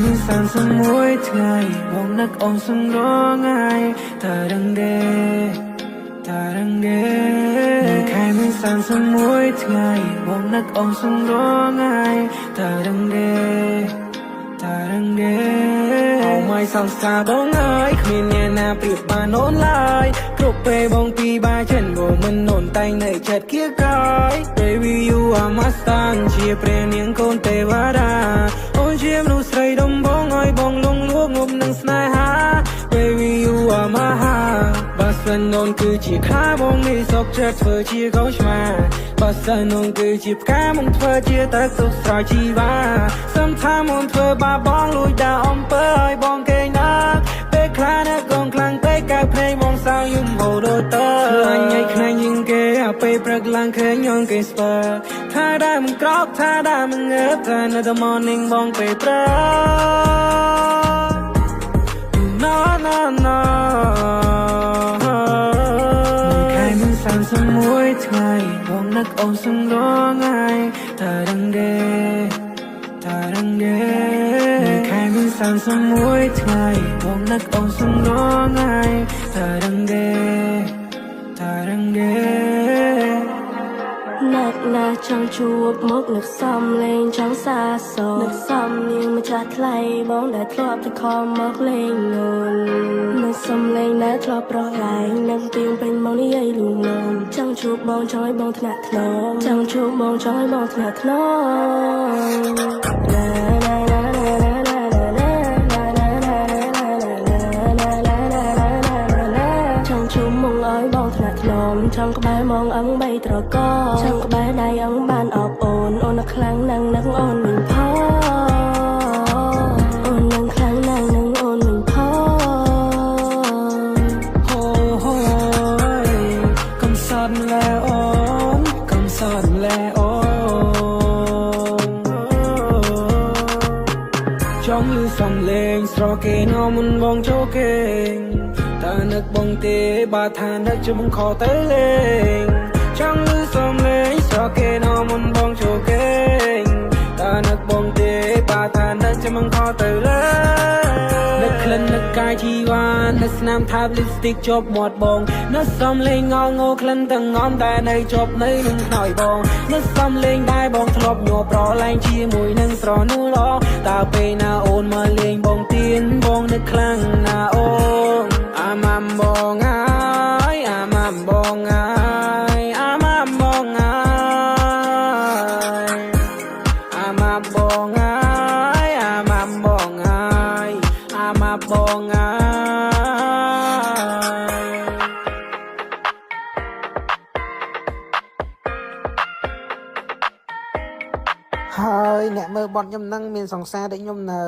មាន31ថ្ងៃបងនឹកអូនសំរងថ្ងៃតារឹងដេមួយខែមាន31ថ្ងៃបងនឹកអូនសំរងថ្ងៃតារឹងដេអូមិនសង្សារបងអើយគ្មានអ្នកណាប្រៀបបានអូនឡើយគ្រប់ពេលបងពីបាចិនបងមិនអូនតែងនៅចិត្តគៀកកាយ Baby you are my star ជាព្រះនាងកូនទេវតាអូនជាមនុស្សស្រីដំបងឲ្យបងលងលក់ងប់នឹងស្នេហា Baby you are my heart បើសិនអូនគឺជាខ្លាបងនេះសុកចិត្តធ្វើជាកូនឆ្មាបើសិនអូនគឺជាផ្កាមកធ្វើជាទឹកទុកស្រោចជីវ៉ា Sometimes អូនធ្វើបាបបងលួចដាក់អំពើឲ្យបងគេណាពេលខ្លះណាកងខ្លាំងពេកកែភ្នែកបងសៅយំហូរដូចតើអញឲ្យខ្នែងជាងគេអាពេលព្រឹកឡើងឃើញញងគេស្ពើថាដែរមិនក្រោកថាដែរមិនងើបថានៅតែ morning បងពេលព្រឹក No ខែមាន31ថ្ងៃបងនឹកអូនសំរងថ្ងៃតារឹងដេខែមាន31ថ្ងៃបងនឹកអូនសំរងថ្ងៃតារឹងដេនឹកណាស់ចង់ជួបមុខនឹកសំលេងចង់សាសនឹកសំនាងម្ចាស់ថ្លៃបងដែលធ្លាប់ទៅខំមកលេងងន់នឹកសំលេងដែលធ្លាប់ប្រឡាយនឹកទៀងពេញមកនិយាយលួងលោមចង់ជួបបងចង់ឲ្យបងថ្នាក់ថ្នមចង់ជួបបងចង់ឲ្យបងថ្នាក់ថ្នមចង់ក្បែរមកអឹងបីត្រកចង់ក្បែរដៃអឹងបានអបអូនអូនខ្លាំងណាស់នឹងអូនវិញផងអូននឹងខ្លាំងណាស់នឹងអូនវិញផងកំសត់ម្លែអូនកំសត់ម្លែអូនចង់លឺសំលេងស្រគេនមុនបងចូលគេតែនឹកបងទេបើថានឹកជុំខោទៅលេងចង់លឺសំលេងស្រគេនមុនបងចូលគេតែនឹកបងទេបើថានឹកជុំខោទៅលេងនឹកក្លិននឹកកាយជីវ៉ានឹកស្នាមថាប lipstick ជាប់មាត់បងនឹកសំលេងងងក្លិនទាំងងំតែនៅជាប់នៅនឹងខ្នើយបងនឹកសំលេងដែលបងធ្លាប់ញ័រប្រឡែងជាមួយនឹងស្រនួលល្អតើពេលណាអូនមកលេងបងទៀនបងនឹកខ្លាំងណាស់អូនI'm bong ai, I'm bong ai, I'm bong ai, I'm bong ai, I'm bong ai, I'm bong ai. ហើយអ្នកមើលបទខ្ញុំហ្នឹងមានសង្សារដូចខ្ញុំនៅ